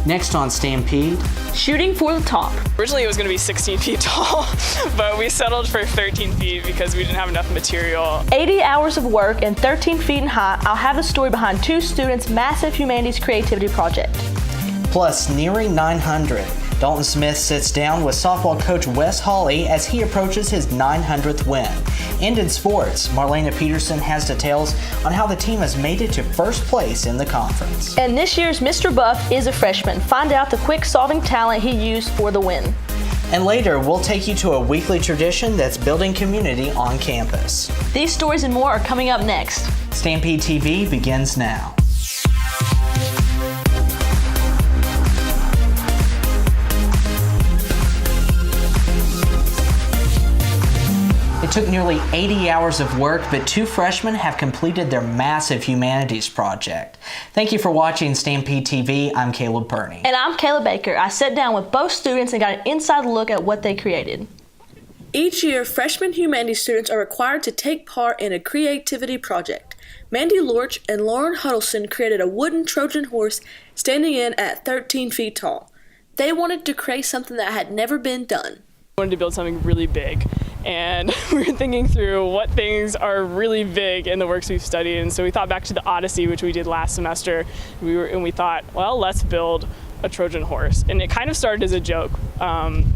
Next on Stampede, shooting for the top. Originally it was going to be 16 feet tall, but we settled for 13 feet because we didn't have enough material. 80 hours of work and 13 feet in height. I'll have the story behind two students' massive humanities creativity project. Plus nearing 900. Dalton Smith sits down with softball coach Wes Holley as he approaches his 900th win. And in sports, Marlena Peterson has details on how the team has made it to first place in the conference. And this year's Mr. Buff is a freshman. Find out the quick solving talent he used for the win. And later, we'll take you to a weekly tradition that's building community on campus. These stories and more are coming up next. Stampede TV begins now. It took nearly 80 hours of work, but two freshmen have completed their massive humanities project. Thank you for watching Stampede TV. I'm Caleb Perhne. And I'm Kayla Baker. I sat down with both students and got an inside look at what they created. Each year, freshman humanities students are required to take part in a creativity project. Mandy Lorch and Lauren Huddleston created a wooden Trojan horse standing in at 13 feet tall. They wanted to create something that had never been done. We wanted to build something really big, and we were thinking through what things are really big in the works we've studied, and so we thought back to the Odyssey, which we did last semester. We thought, well, let's build a Trojan horse. And it kind of started as a joke,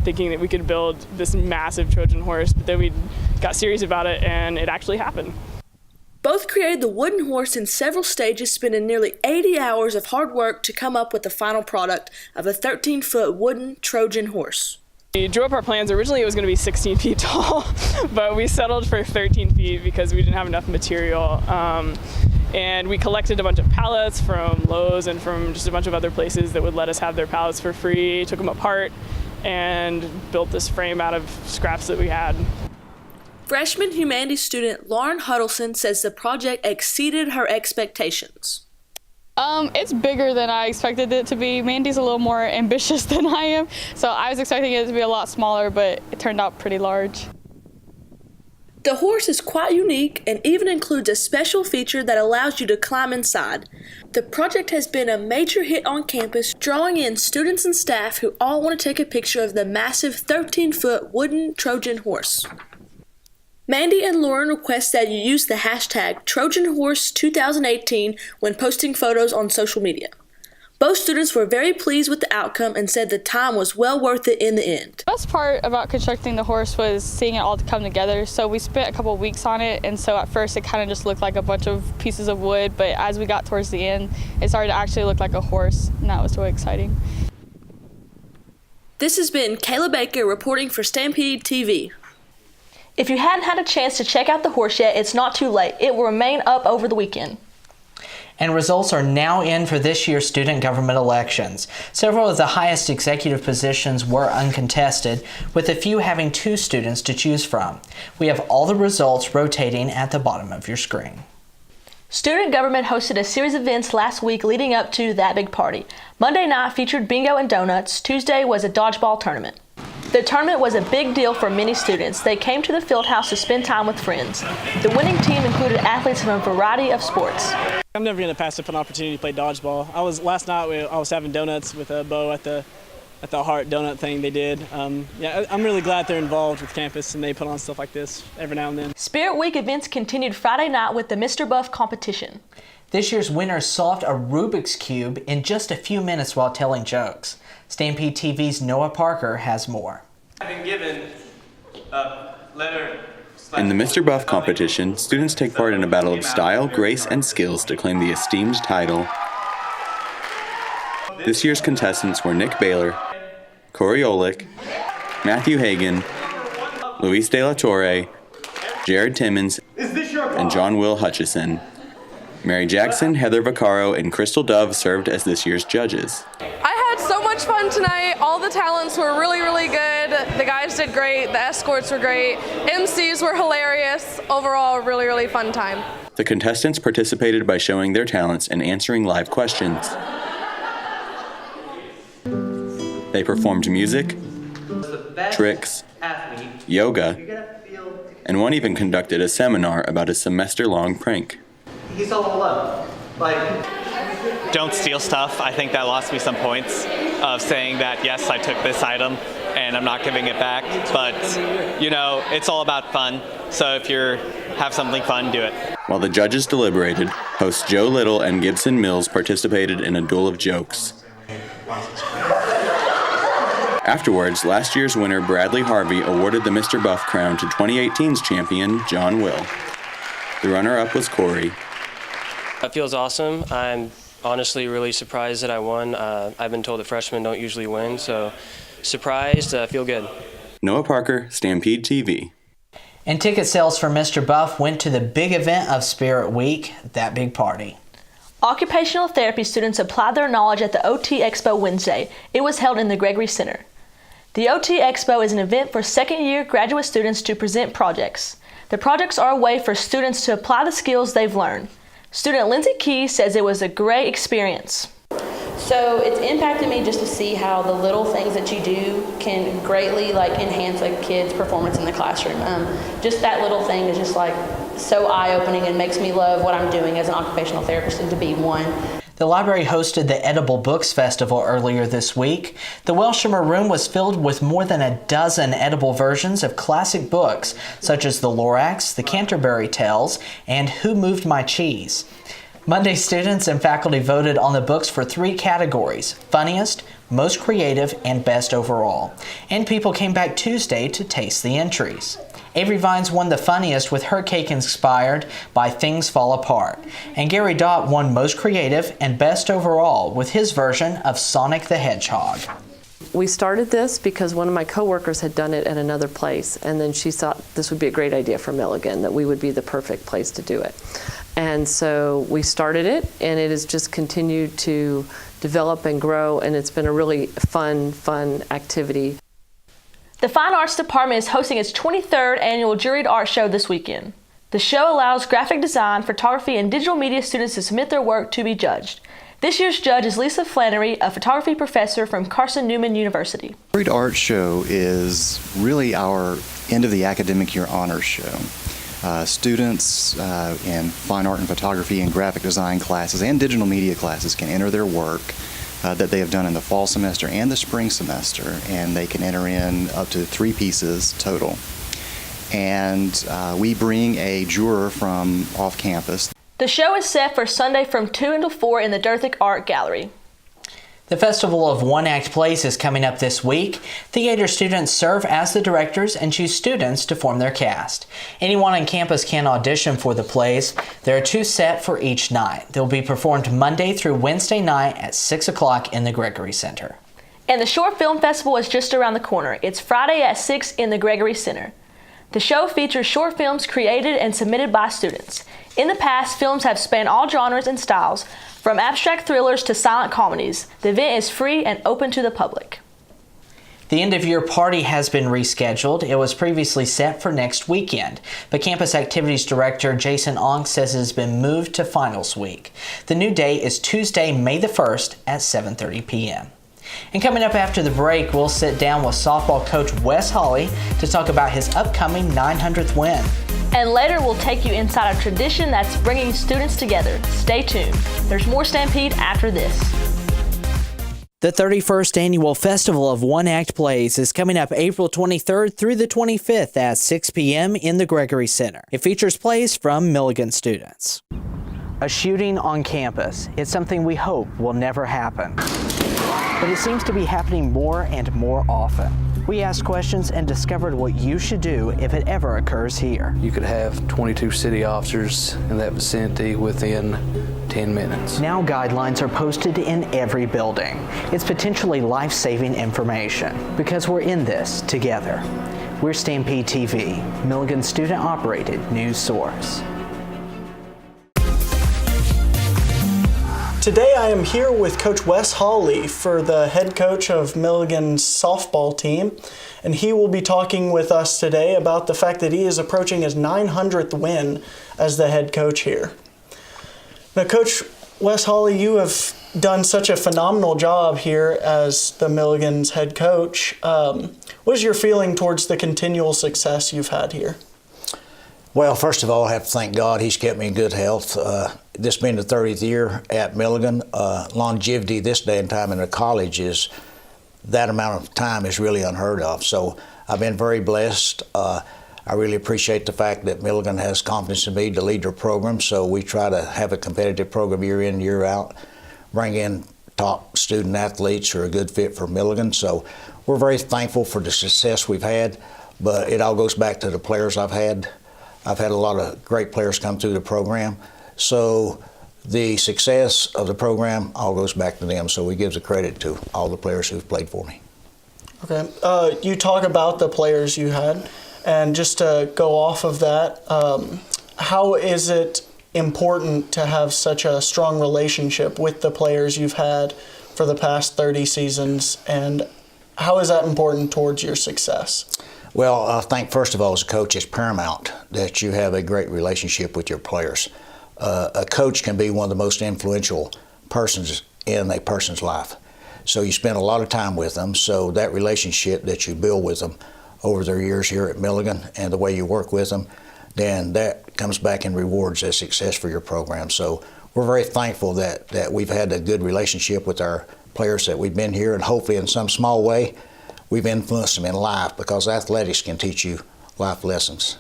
thinking that we could build this massive Trojan horse, but then we got serious about it and it actually happened. Both created the wooden horse in several stages, spending nearly 80 hours of hard work to come up with the final product of a 13-foot wooden Trojan horse. We drew up our plans. Originally it was going to be 16 feet tall, but we settled for 13 feet because we didn't have enough material. And we collected a bunch of pallets from Lowe's and from just a bunch of other places that would let us have their pallets for free, took them apart, and built this frame out of scraps that we had. Freshman humanities student Lauren Huddleston says the project exceeded her expectations. It's bigger than I expected it to be. Mandy's a little more ambitious than I am, so I was expecting it to be a lot smaller, but it turned out pretty large. The horse is quite unique and even includes a special feature that allows you to climb inside. The project has been a major hit on campus, drawing in students and staff who all want to take a picture of the massive 13-foot wooden Trojan horse. Mandy and Lauren request that you use the hashtag TrojanHorse2018 when posting photos on social media. Both students were very pleased with the outcome and said the time was well worth it in the end. The best part about constructing the horse was seeing it all come together. So we spent a couple of weeks on it, and so at first it kind of just looked like a bunch of pieces of wood, but as we got towards the end, it started to actually look like a horse, and that was really exciting. This has been Kayla Baker reporting for Stampede TV. If you hadn't had a chance to check out the horse yet, it's not too late. It will remain up over the weekend. And results are now in for this year's student government elections. Several of the highest executive positions were uncontested, with a few having two students to choose from. We have all the results rotating at the bottom of your screen. Student government hosted a series of events last week leading up to that big party. Monday night featured bingo and donuts. Tuesday was a dodgeball tournament. The tournament was a big deal for many students. They came to the field house to spend time with friends. The winning team included athletes from a variety of sports. I'm never going to pass up an opportunity to play dodgeball. Last night I was having donuts with Bo at the Heart donut thing they did. Yeah, I'm really glad they're involved with campus and they put on stuff like this every now and then. Spirit Week events continued Friday night with the Mr. Buff competition. This year's winners solved a Rubik's Cube in just a few minutes while telling jokes. Stampede TV's Noah Parker has more. I've been given a letter. In the Mr. Buff competition, students take part in a battle of style, grace, and skills to claim the esteemed title. This year's contestants were Nick Baylor, Corey Olick, Matthew Hagan, Luis De La Torre, Jared Timmons, and John Will Hutchison. Mary Jackson, Heather Vaccaro, and Crystal Dove served as this year's judges. I had so much fun tonight. All the talents were really, really good. The guys did great. The escorts were great. MCs were hilarious. Overall, a really, really fun time. The contestants participated by showing their talents and answering live questions. They performed music, tricks, yoga, and one even conducted a seminar about a semester-long prank. He's all alone. Like, don't steal stuff. I think that lost me some points of saying that, yes, I took this item and I'm not giving it back. But, you know, it's all about fun. So if you have something fun, do it. While the judges deliberated, hosts Joe Little and Gibson Mills participated in a duel of jokes. Afterwards, last year's winner Bradley Harvey awarded the Mr. Buff crown to 2018's champion John Will. The runner-up was Corey. It feels awesome. I'm honestly really surprised that I won. I've been told that freshmen don't usually win, so surprised, feel good. Noah Parker, Stampede TV. And ticket sales for Mr. Buff went to the big event of Spirit Week, That Big Party. Occupational therapy students applied their knowledge at the OT Expo Wednesday. It was held in the Gregory Center. The OT Expo is an event for second-year graduate students to present projects. The projects are a way for students to apply the skills they've learned. Student Lindsay Key says it was a great experience. So it's impacted me just to see how the little things that you do can greatly enhance a kid's performance in the classroom. Just that little thing is just so eye-opening and makes me love what I'm doing as an occupational therapist and to be one. The library hosted the Edible Books Festival earlier this week. The Welshamer Room was filled with more than a dozen edible versions of classic books, such as The Lorax, The Canterbury Tales, and Who Moved My Cheese? Monday, students and faculty voted on the books for 3 categories: funniest, most creative, and best overall. And people came back Tuesday to taste the entries. Avery Vines won the funniest with her cake inspired by Things Fall Apart. And Gary Dott won most creative and best overall with his version of Sonic the Hedgehog. We started this because one of my coworkers had done it at another place, and then she thought this would be a great idea for Milligan, that we would be the perfect place to do it. And so we started it, and it has just continued to develop and grow, and it's been a really fun activity. The Fine Arts Department is hosting its 23rd annual Rita Art Show this weekend. The show allows graphic design, photography, and digital media students to submit their work to be judged. This year's judge is Lisa Flannery, a photography professor from Carson Newman University. Rita Art Show is really our end of the academic year honors show. Students in fine art and photography and graphic design classes and digital media classes can enter their work that they have done in the fall semester and the spring semester, and they can enter in up to 3 pieces total. And we bring a juror from off campus. The show is set for Sunday from 2 until 4 in the Derthick Art Gallery. The Festival of One-Act Plays is coming up this week. Theater students serve as the directors and choose students to form their cast. Anyone on campus can audition for the plays. There are 2 set for each night. They'll be performed Monday through Wednesday night at 6 o'clock in the Gregory Center. And the Short Film Festival is just around the corner. It's Friday at 6 in the Gregory Center. The show features short films created and submitted by students. In the past, films have spanned all genres and styles, from abstract thrillers to silent comedies. The event is free and open to the public. The end-of-year party has been rescheduled. It was previously set for next weekend, but Campus Activities Director Jason Ong says it has been moved to finals week. The new date is Tuesday, May the 1st at 7:30 p.m. And coming up after the break, we'll sit down with softball coach Wes Holley to talk about his upcoming 900th win. And later, we'll take you inside a tradition that's bringing students together. Stay tuned. There's more Stampede after this. The 31st Annual Festival of One-Act Plays is coming up April 23rd through the 25th at 6 p.m. in the Gregory Center. It features plays from Milligan students. A shooting on campus. It's something we hope will never happen, but it seems to be happening more and more often. We asked questions and discovered what you should do if it ever occurs here. You could have 22 city officers in that vicinity within 10 minutes. Now guidelines are posted in every building. It's potentially life-saving information because we're in this together. We're Stampede TV, Milligan student-operated news source. Today I am here with Coach Wes Holley, for the head coach of Milligan's softball team, and he will be talking with us today about the fact that he is approaching his 900th win as the head coach here. Now, Coach Wes Holley, you have done such a phenomenal job here as the Milligan's head coach. What is your feeling towards the continual success you've had here? Well, first of all, I have to thank God. He's kept me in good health this being the 30th year at Milligan, longevity this day and time in a college is, that amount of time is really unheard of. So I've been very blessed. I really appreciate the fact that Milligan has confidence in me to lead their program, so we try to have a competitive program year in, year out, bring in top student athletes who are a good fit for Milligan. So we're very thankful for the success we've had, but it all goes back to the players I've had. I've had a lot of great players come through the program. So the success of the program all goes back to them, so we give the credit to all the players who've played for me. Okay, you talk about the players you had, and just to go off of that, how is it important to have such a strong relationship with the players you've had for the past 30 seasons, and how is that important towards your success? Well, I think first of all, as a coach, it's paramount that you have a great relationship with your players. A coach can be one of the most influential persons in a person's life. So you spend a lot of time with them, so that relationship that you build with them over their years here at Milligan and the way you work with them, then that comes back and rewards as success for your program. So we're very thankful that we've had a good relationship with our players that we've been here, and hopefully in some small way we've influenced them in life, because athletics can teach you life lessons.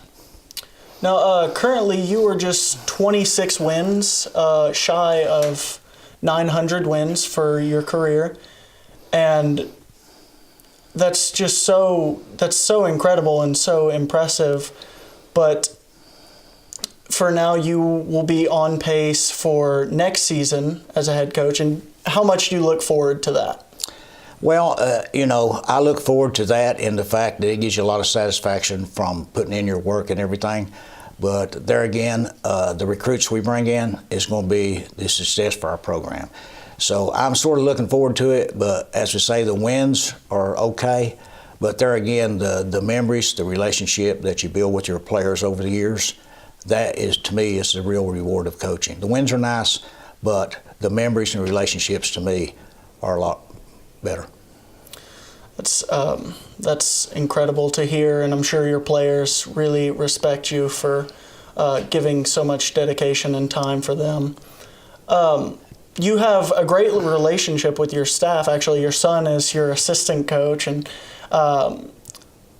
Now, currently you are just 26 wins shy of 900 wins for your career, and that's so incredible and so impressive. But for now, you will be on pace for next season as a head coach. And how much do you look forward to that? Well, I look forward to that in the fact that it gives you a lot of satisfaction from putting in your work and everything. But there again, the recruits we bring in is going to be the success for our program. So I'm sort of looking forward to it, but as we say, the wins are okay. But there again, the memories, the relationship that you build with your players over the years, that is, to me, is the real reward of coaching. The wins are nice, but the memories and relationships to me are a lot better. That's incredible to hear, and I'm sure your players really respect you for giving so much dedication and time for them. You have a great relationship with your staff. Actually, your son is your assistant coach, and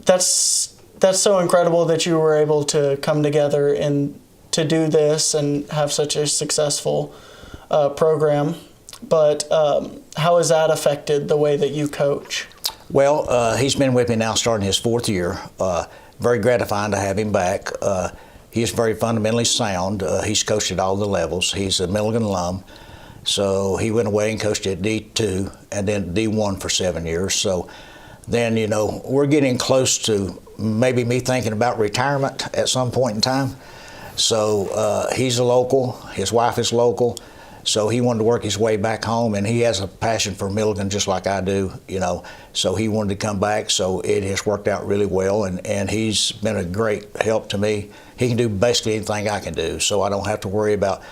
that's so incredible that you were able to come together and to do this and have such a successful program. But how has that affected the way that you coach? Well, he's been with me now starting his 4th year. Very gratifying to have him back. He is very fundamentally sound. He's coached at all the levels. He's a Milligan alum. So he went away and coached at D2 and then D1 for 7 years. So then, we're getting close to maybe me thinking about retirement at some point in time. So he's a local. His wife is local. So he wanted to work his way back home, and he has a passion for Milligan just like I do, So he wanted to come back, so it has worked out really well, and he's been a great help to me. He can do basically anything I can do, so I don't have to worry about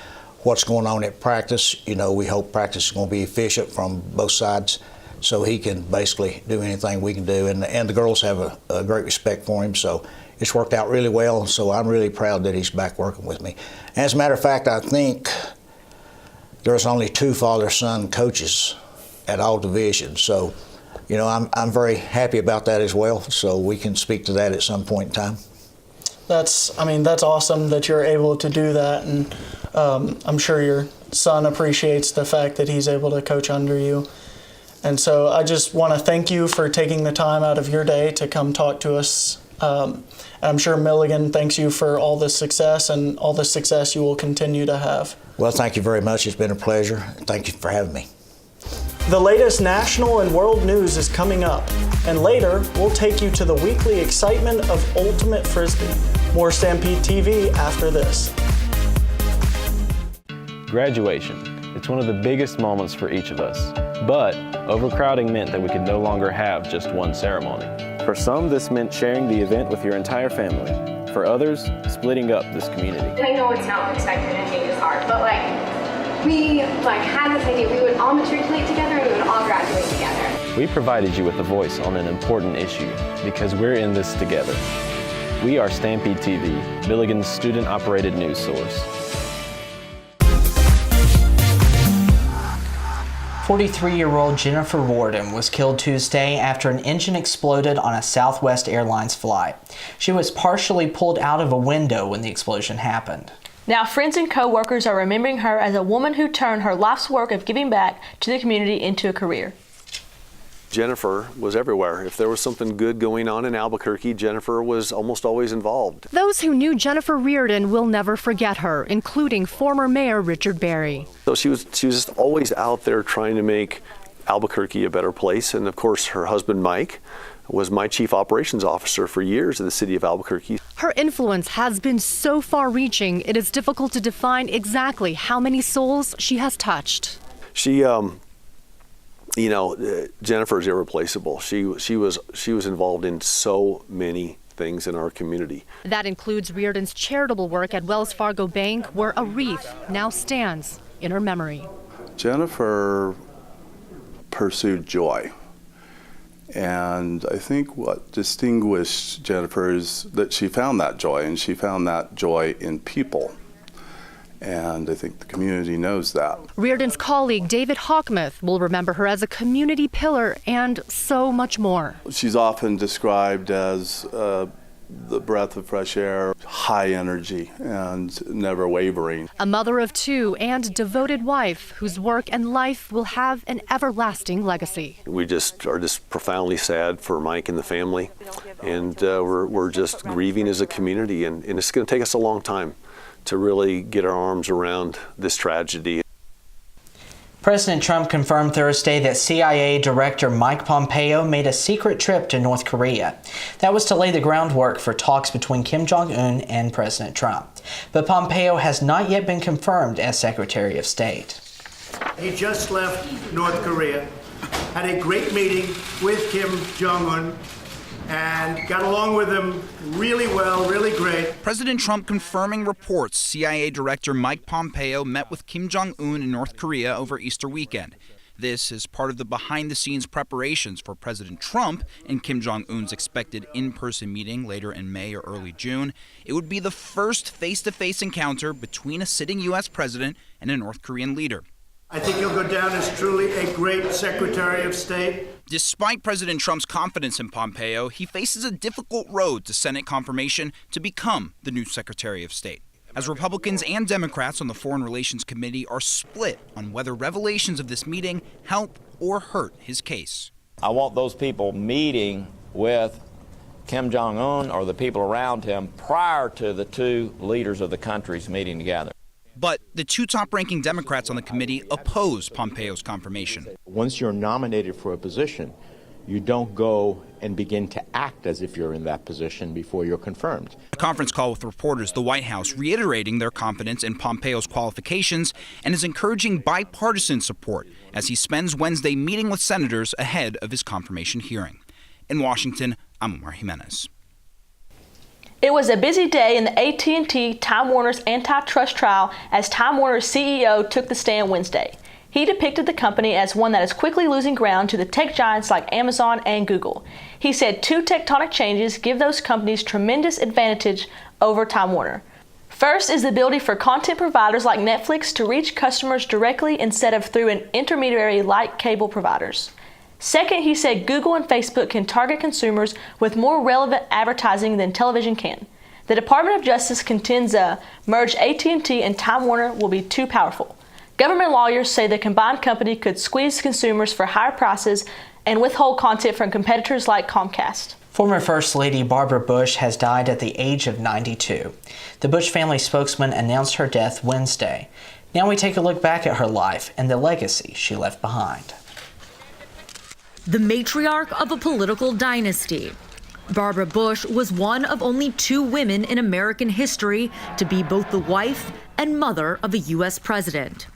what's going on at practice. We hope practice is going to be efficient from both sides, so he can basically do anything we can do, and the girls have a great respect for him, so it's worked out really well, so I'm really proud that he's back working with me. As a matter of fact, I think there's only 2 father-son coaches at all divisions. So, I'm very happy about that as well. So we can speak to that at some point in time. That's awesome that you're able to do that. And I'm sure your son appreciates the fact that he's able to coach under you. And so I just want to thank you for taking the time out of your day to come talk to us. And I'm sure Milligan thanks you for all the success and all the success you will continue to have. Well, thank you very much. It's been a pleasure. Thank you for having me. The latest national and world news is coming up. And later, we'll take you to the weekly excitement of Ultimate Frisbee. More Stampede TV after this. Graduation. It's one of the biggest moments for each of us. But overcrowding meant that we could no longer have just one ceremony. For some, this meant sharing the event with your entire family. For others, splitting up this community. I know it's not expected and change is hard, but we had this idea. We would all matriculate together and we would all graduate together. We provided you with a voice on an important issue because we're in this together. We are StampedeTV, Milligan's student-operated news source. 43-year-old Jennifer Reardon was killed Tuesday after an engine exploded on a Southwest Airlines flight. She was partially pulled out of a window when the explosion happened. Now, friends and co-workers are remembering her as a woman who turned her life's work of giving back to the community into a career. Jennifer was everywhere. If there was something good going on in Albuquerque, Jennifer was almost always involved. Those who knew Jennifer Reardon will never forget her, including former Mayor Richard Berry. So she was just always out there trying to make Albuquerque a better place. And of course, her husband, Mike, was my chief operations officer for years in the city of Albuquerque. Her influence has been so far-reaching, it is difficult to define exactly how many souls she has touched. She, Jennifer is irreplaceable. She was involved in so many things in our community. That includes Reardon's charitable work at Wells Fargo Bank, where a wreath now stands in her memory. Jennifer pursued joy. And I think what distinguished Jennifer is that she found that joy, and she found that joy in people. And I think the community knows that. Reardon's colleague, David Hawkmuth, will remember her as a community pillar and so much more. She's often described as the breath of fresh air, high energy, and never wavering. A mother of two and devoted wife whose work and life will have an everlasting legacy. We are just profoundly sad for Mike and the family, and we're just grieving as a community, and it's going to take us a long time to really get our arms around this tragedy. President Trump confirmed Thursday that CIA Director Mike Pompeo made a secret trip to North Korea. That was to lay the groundwork for talks between Kim Jong-un and President Trump. But Pompeo has not yet been confirmed as Secretary of State. He just left North Korea, had a great meeting with Kim Jong-un, and got along with him really well, really great. President Trump confirming reports CIA Director Mike Pompeo met with Kim Jong-un in North Korea over Easter weekend. This is part of the behind-the-scenes preparations for President Trump and Kim Jong-un's expected in-person meeting later in May or early June. It would be the first face-to-face encounter between a sitting U.S. president and a North Korean leader. I think he'll go down as truly a great Secretary of State. Despite President Trump's confidence in Pompeo, he faces a difficult road to Senate confirmation to become the new Secretary of State, as Republicans and Democrats on the Foreign Relations Committee are split on whether revelations of this meeting help or hurt his case. I want those people meeting with Kim Jong-un or the people around him prior to the two leaders of the countries meeting together. But the two top-ranking Democrats on the committee oppose Pompeo's confirmation. Once you're nominated for a position, you don't go and begin to act as if you're in that position before you're confirmed. A conference call with reporters, the White House reiterating their confidence in Pompeo's qualifications and is encouraging bipartisan support as he spends Wednesday meeting with senators ahead of his confirmation hearing. In Washington, I'm Omar Jimenez. It was a busy day in the AT&T Time Warner's antitrust trial as Time Warner's CEO took the stand Wednesday. He depicted the company as one that is quickly losing ground to the tech giants like Amazon and Google. He said two tectonic changes give those companies tremendous advantage over Time Warner. First is the ability for content providers like Netflix to reach customers directly instead of through an intermediary like cable providers. Second, he said Google and Facebook can target consumers with more relevant advertising than television can. The Department of Justice contends a merged AT&T and Time Warner will be too powerful. Government lawyers say the combined company could squeeze consumers for higher prices and withhold content from competitors like Comcast. Former First Lady Barbara Bush has died at the age of 92. The Bush family spokesman announced her death Wednesday. Now we take a look back at her life and the legacy she left behind. The matriarch of a political dynasty. Barbara Bush was one of only two women in American history to be both the wife and mother of a U.S. president.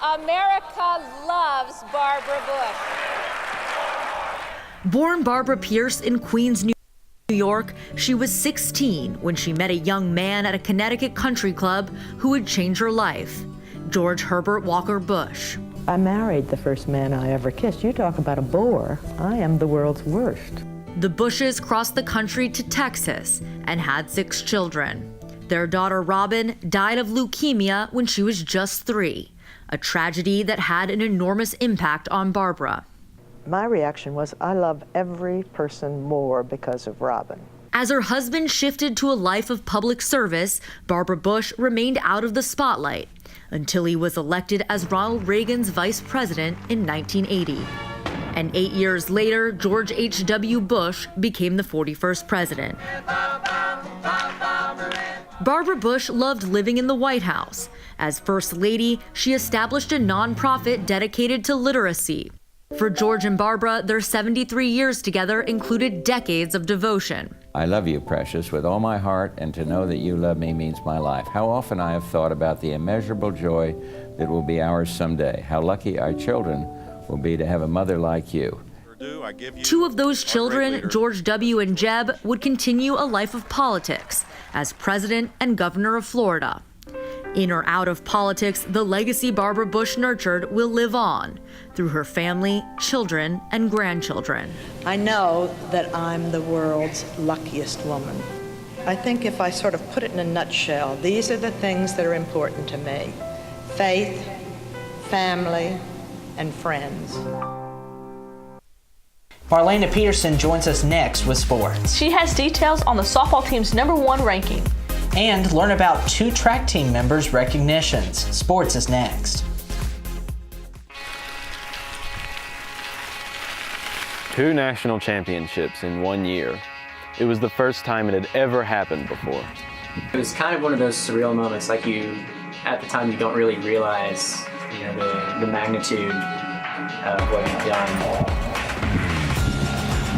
America loves Barbara Bush. Born Barbara Pierce in Queens, New York, she was 16 when she met a young man at a Connecticut country club who would change her life, George Herbert Walker Bush. I married the first man I ever kissed. You talk about a bore. I am the world's worst. The Bushes crossed the country to Texas and had 6 children. Their daughter Robin died of leukemia when she was just 3. a tragedy that had an enormous impact on Barbara. My reaction was, I love every person more because of Robin. As her husband shifted to a life of public service, Barbara Bush remained out of the spotlight until he was elected as Ronald Reagan's vice president in 1980. And 8 years later, George H.W. Bush became the 41st president. Barbara Bush loved living in the White House. As First Lady, she established a nonprofit dedicated to literacy. For George and Barbara, their 73 years together included decades of devotion. I love you, precious, with all my heart, and to know that you love me means my life. How often I have thought about the immeasurable joy that will be ours someday. How lucky our children will be to have a mother like you. Two of those children, George W. and Jeb, would continue a life of politics as president and governor of Florida. In or out of politics, the legacy Barbara Bush nurtured will live on through her family, children, and grandchildren. I know that I'm the world's luckiest woman. I think if I sort of put it in a nutshell, these are the things that are important to me: faith, family, and friends. Marlena Peterson joins us next with sports. She has details on the softball team's #1 ranking. And learn about 2 track team members' recognitions. Sports is next. 2 national championships in 1 year. It was the first time it had ever happened before. It was kind of one of those surreal moments, like at the time you don't really realize, the magnitude of what you've done.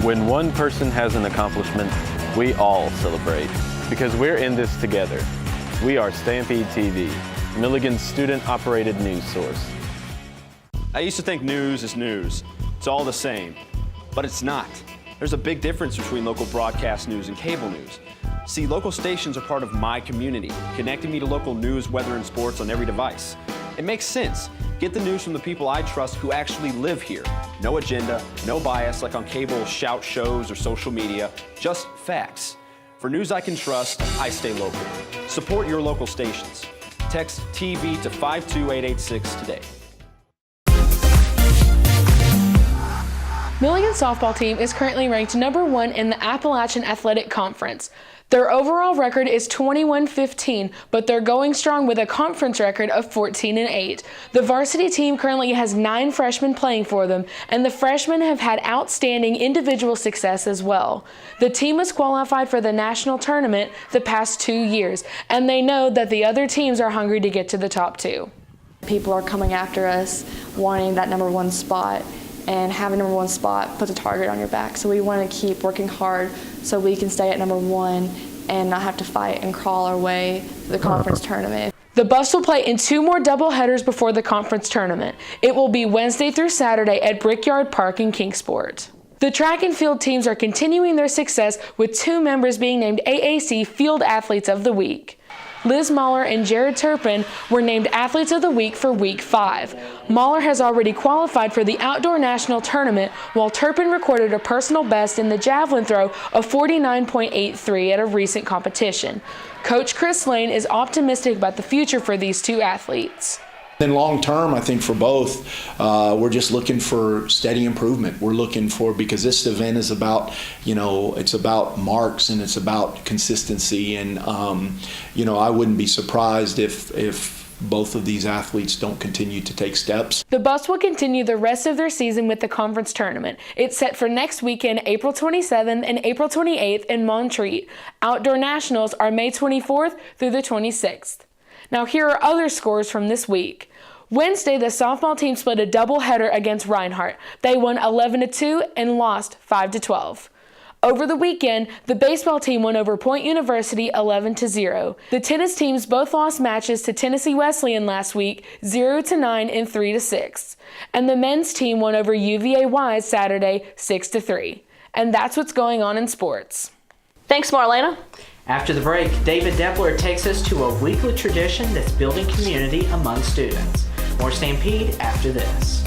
When one person has an accomplishment, we all celebrate, because we're in this together. We are StampedeTV, Milligan's student-operated news source. I used to think news is news. It's all the same, but it's not. There's a big difference between local broadcast news and cable news. See, local stations are part of my community, connecting me to local news, weather, and sports on every device. It makes sense. Get the news from the people I trust who actually live here. No agenda, no bias like on cable shout shows or social media, just facts. For news I can trust, I stay local. Support your local stations. Text TV to 52886 today. Milligan's softball team is currently ranked #1 in the Appalachian Athletic Conference. Their overall record is 21-15, but they're going strong with a conference record of 14-8. The varsity team currently has 9 freshmen playing for them, and the freshmen have had outstanding individual success as well. The team has qualified for the national tournament the past 2 years, and they know that the other teams are hungry to get to the top 2. People are coming after us, wanting that #1 spot, and having #1 spot puts a target on your back. So we want to keep working hard so we can stay at #1 and not have to fight and crawl our way to the conference tournament. The Buffs will play in 2 more doubleheaders before the conference tournament. It will be Wednesday through Saturday at Brickyard Park in Kingsport. The track and field teams are continuing their success with 2 members being named AAC Field Athletes of the Week. Liz Mahler and Jared Turpin were named Athletes of the Week for Week 5. Mahler has already qualified for the Outdoor National Tournament, while Turpin recorded a personal best in the javelin throw of 49.83 at a recent competition. Coach Chris Lane is optimistic about the future for these 2 athletes. Then long term, I think for both, we're just looking for steady improvement. We're looking for, because this event is about, it's about marks and it's about consistency. And, I wouldn't be surprised if both of these athletes don't continue to take steps. The Buffs will continue the rest of their season with the conference tournament. It's set for next weekend, April 27th and April 28th in Montreat. Outdoor Nationals are May 24th through the 26th. Now here are other scores from this week. Wednesday, the softball team split a doubleheader against Reinhardt. They won 11-2 and lost 5-12. Over the weekend, the baseball team won over Point University 11-0. The tennis teams both lost matches to Tennessee Wesleyan last week, 0-9 and 3-6. And the men's team won over UVA Wise Saturday, 6-3. And that's what's going on in sports. Thanks, Marlena. After the break, David Depler takes us to a weekly tradition that's building community among students. More Stampede after this.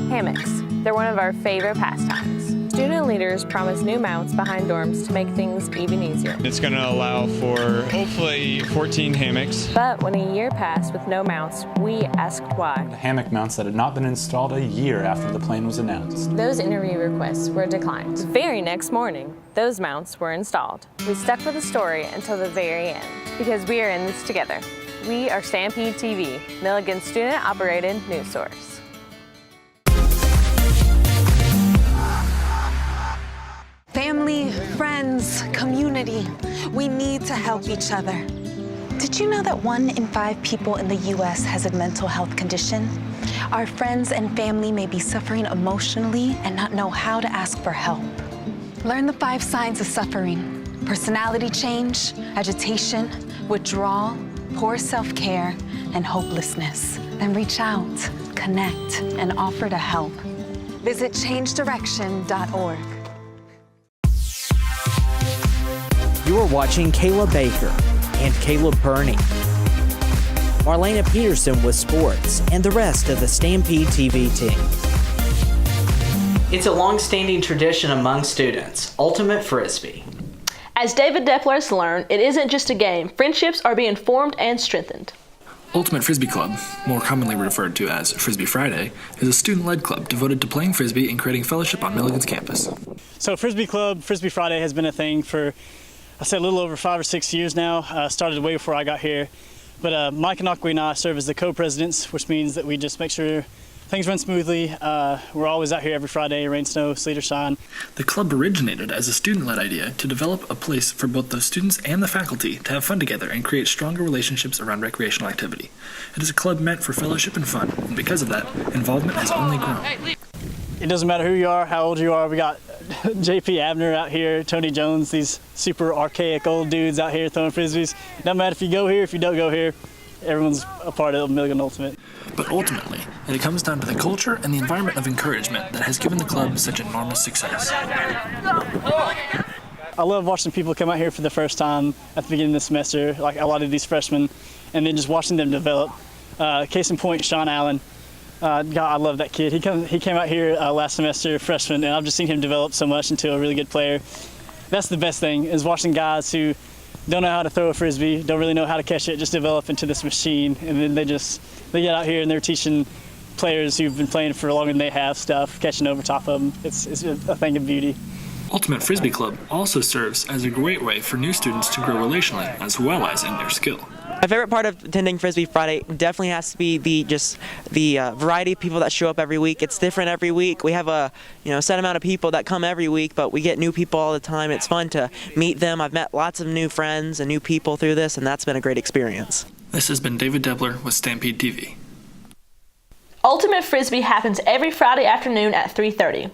Hammocks. They're one of our favorite pastimes. student leaders promise new mounts behind dorms to make things even easier. It's going to allow for hopefully 14 hammocks. But when a year passed with no mounts, we asked why. The hammock mounts that had not been installed a year after the plan was announced. Those interview requests were declined. The very next morning, those mounts were installed. We stuck with the story until the very end, because we are in this together. We are Stampede TV, Milligan's student-operated news source. Family, friends, community, we need to help each other. Did you know that 1 in 5 people in the U.S. has a mental health condition? Our friends and family may be suffering emotionally and not know how to ask for help. Learn the 5 signs of suffering: personality change, agitation, withdrawal, poor self-care, and hopelessness. Then reach out, connect, and offer to help. Visit changedirection.org. You are watching Kayla Baker and Caleb Perhne, Marlena Peterson with sports, and the rest of the Stampede TV team. It's a long-standing tradition among students, Ultimate Frisbee. As David Depler has learned, it isn't just a game. Friendships are being formed and strengthened. Ultimate Frisbee Club, more commonly referred to as Frisbee Friday, is a student-led club devoted to playing Frisbee and creating fellowship on Milligan's campus. So Frisbee Club, Frisbee Friday has been a thing for, I'd say, a little over 5 or 6 years now. Started way before I got here. But Mike and Akwe and I serve as the co-presidents, which means that we just make sure things run smoothly. We're always out here every Friday, rain, snow, sleet, or shine. The club originated as a student-led idea to develop a place for both the students and the faculty to have fun together and create stronger relationships around recreational activity. It is a club meant for fellowship and fun, and because of that, involvement has only grown. It doesn't matter who you are, how old you are. We got JP Abner out here, Tony Jones, these super archaic old dudes out here throwing Frisbees. Doesn't matter if you go here, if you don't go here. Everyone's a part of Milligan Ultimate. But ultimately, it comes down to the culture and the environment of encouragement that has given the club such enormous success. I love watching people come out here for the first time at the beginning of the semester, like a lot of these freshmen, and then just watching them develop. Case in point, Sean Allen. God, I love that kid. He came out here last semester, freshman, and I've just seen him develop so much into a really good player. That's the best thing, is watching guys who don't know how to throw a Frisbee, don't really know how to catch it, just develop into this machine. And then they get out here and they're teaching players who've been playing for longer than they have stuff, catching over top of them. It's a thing of beauty. Ultimate Frisbee Club also serves as a great way for new students to grow relationally as well as in their skill. My favorite part of attending Frisbee Friday definitely has to be the variety of people that show up every week. It's different every week. We have a set amount of people that come every week, but we get new people all the time. It's fun to meet them. I've met lots of new friends and new people through this, and that's been a great experience. This has been David Depler with Stampede TV. Ultimate Frisbee happens every Friday afternoon at 3:30.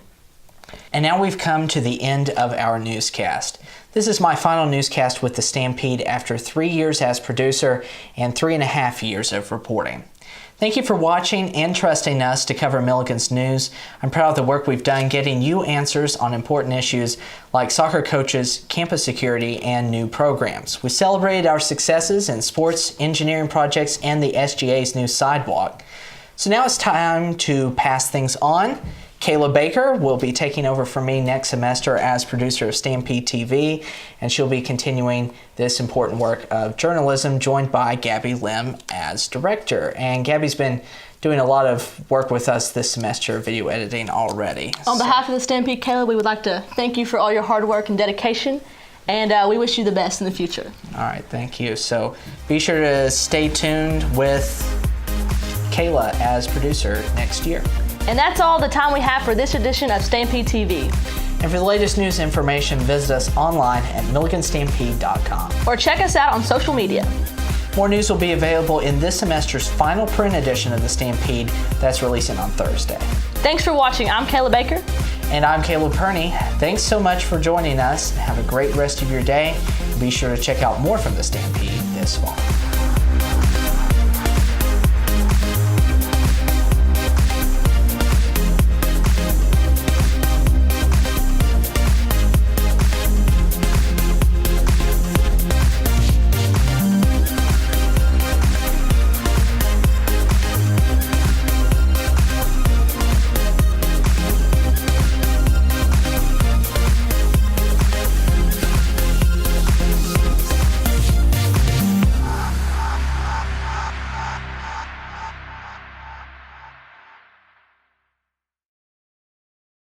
And now we've come to the end of our newscast. This is my final newscast with the Stampede after 3 years as producer and 3.5 years of reporting. Thank you for watching and trusting us to cover Milligan's news. I'm proud of the work we've done getting you answers on important issues like soccer coaches, campus security, and new programs. We celebrated our successes in sports, engineering projects, and the SGA's new sidewalk. So now it's time to pass things on. Kayla Baker will be taking over for me next semester as producer of Stampede TV, and she'll be continuing this important work of journalism, joined by Gabby Lim as director. And Gabby's been doing a lot of work with us this semester, video editing already. On behalf of the Stampede, Kayla, we would like to thank you for all your hard work and dedication, and we wish you the best in the future. All right, thank you. So be sure to stay tuned with Kayla as producer next year. And that's all the time we have for this edition of Stampede TV. And for the latest news information, visit us online at milliganstampede.com. Or check us out on social media. More news will be available in this semester's final print edition of the Stampede that's releasing on Thursday. Thanks for watching. I'm Kayla Baker. And I'm Caleb Perhne. Thanks so much for joining us. Have a great rest of your day. Be sure to check out more from the Stampede this fall.